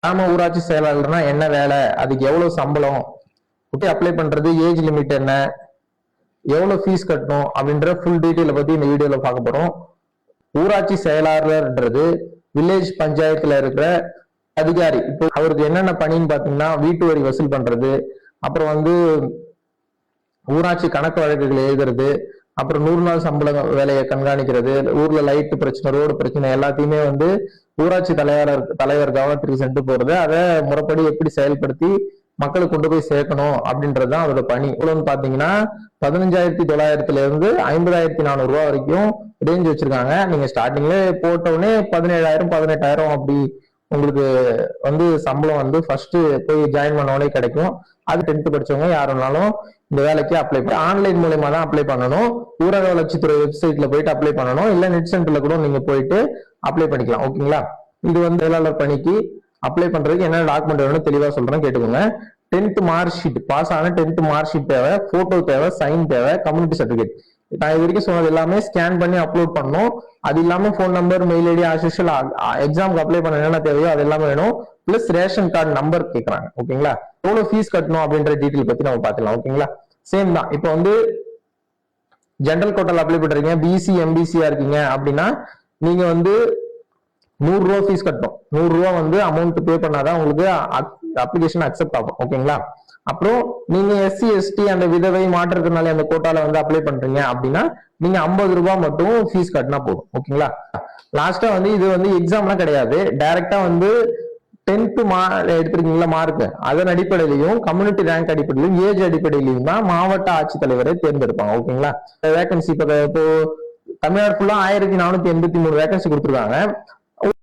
கிராம ஊராட்சி செயலாளர்னா என்ன வேலை, அதுக்கு எவ்வளவு சம்பளம், ஓகே அப்ளை பண்றது, ஏஜ் லிமிட் என்ன, எவ்வளவு ஃபீஸ் கட்டணும் அப்படின்ற ஃபுல் டீட்டெயில பத்தி இந்த வீடியோல பார்க்க போறோம். ஊராட்சி செயலாளர்ன்றது வில்லேஜ் பஞ்சாயத்துல இருக்கிற அதிகாரி. இப்போ அவருக்கு என்னென்ன பணின்னு பாத்தீங்கன்னா, வீட்டு வரி வசூல் பண்றது, அப்புறம் வந்து ஊராட்சி கணக்கு வழக்குகள் எழுதுறது, அப்புறம் 100 நாள் சம்பள வேலையை கண்காணிக்கிறது, ஊர்ல லைட் பிரச்சனை, ரோடு பிரச்சனை எல்லாத்தையுமே வந்து ஊராட்சி தலைவர் கவனத்திற்கு சென்று போறது, அதை முறைப்படி எப்படி செயல்படுத்தி மக்களுக்கு கொண்டு போய் சேர்க்கணும் அப்படின்றதுதான் அவரோட பணி. இவ்வளவுன்னு பாத்தீங்கன்னா 15,900 இருந்து 50,400 ரூபாய் வரைக்கும் ரேஞ்ச் வச்சிருக்காங்க. நீங்க ஸ்டார்டிங்ல போட்ட உடனே 17,000 18,000 அப்படி உங்களுக்கு வந்து சம்பளம் வந்து ஃபர்ஸ்ட் போய் ஜாயின் பண்ண உடனே கிடைக்கும். அது 10th படிச்சவங்க யாருனாலும் இந்த வேலைக்கு அப்ளை பண்ணி ஆன்லைன் மூலமா தான் அப்ளை பண்ணணும். ஊரக வளர்ச்சித்துறை வெப்சைட்ல போயிட்டு அப்ளை பண்ணணும், இல்ல நெட் சென்டர்ல கூட நீங்க போயிட்டு அப்ளை பண்ணிக்கலாம். ஓகேங்களா? இது வந்து வேளாளர் பணிக்கு அப்ளை பண்றதுக்கு என்ன டாக்குமெண்ட் வேணும்னு தெளிவா சொல்றேன், கேட்டுக்கோங்க. 10th மார்க் ஷீட், பாஸ் ஆன 10th மார்க் ஷீட் தேவை, போட்டோ தேவை, சைன் தேவை, கம்யூனிட்டி சர்டிபிகேட். நான் இது வரைக்கும் சொன்னது எல்லாமே ஸ்கேன் பண்ணி அப்லோட் பண்ணணும். அது இல்லாம phone number, mail ID, as usual எக்ஸாமுக்கு அப்ளை பண்ண என்ன தேவையோ அது எல்லாமே வேணும். பிளஸ் ரேஷன் கார்டு நம்பர் கேட்கறாங்க. ஓகேங்களா? எவ்வளவு ஃபீஸ் கட்டணும் அப்படின்ற டீட்டெயில் பத்தி நம்ம பாத்துக்கலாம். ஓகேங்களா? சேம் தான். இப்போ வந்து ஜெனரல் கோட்டால அப்ளை பண்றீங்க, பிசி எம்பிசியா இருக்கீங்க அப்படின்னா நீங்க வந்து 100 ரூபா ஃபீஸ் கட்டணும். 100 ரூபா வந்து அமௌண்ட் பே பண்ணாதான் உங்களுக்கு அப்ளிகேஷன் அக்செப்ட் ஆகும். ஓகேங்களா? அப்புறம் நீங்க எஸ்சி எஸ்டி அந்த விதவை மாற்றுறதுனால அந்த கோட்டால வந்து அப்ளை பண்றீங்க அப்படின்னா நீங்க 50 ரூபாய் மட்டும் ஃபீஸ் கட்டினா போதும். ஓகேங்களா? லாஸ்டா வந்து இது வந்து எக்ஸாம்லாம் கிடையாது, டைரக்டா வந்து 10th எடுத்திருக்கீங்களா மார்க், அதன் அடிப்படையிலையும் கம்யூனிட்டி ரேங்க் அடிப்படையிலும் ஏஜ் அடிப்படையிலையும் தான் மாவட்ட ஆட்சித்தலைவரை தேர்ந்தெடுப்பாங்க. ஓகேங்களா? வேகன்சி இப்போ தமிழ்நாடு ஃபுல்லா 1483 வேகன்சி கொடுத்துருக்காங்க.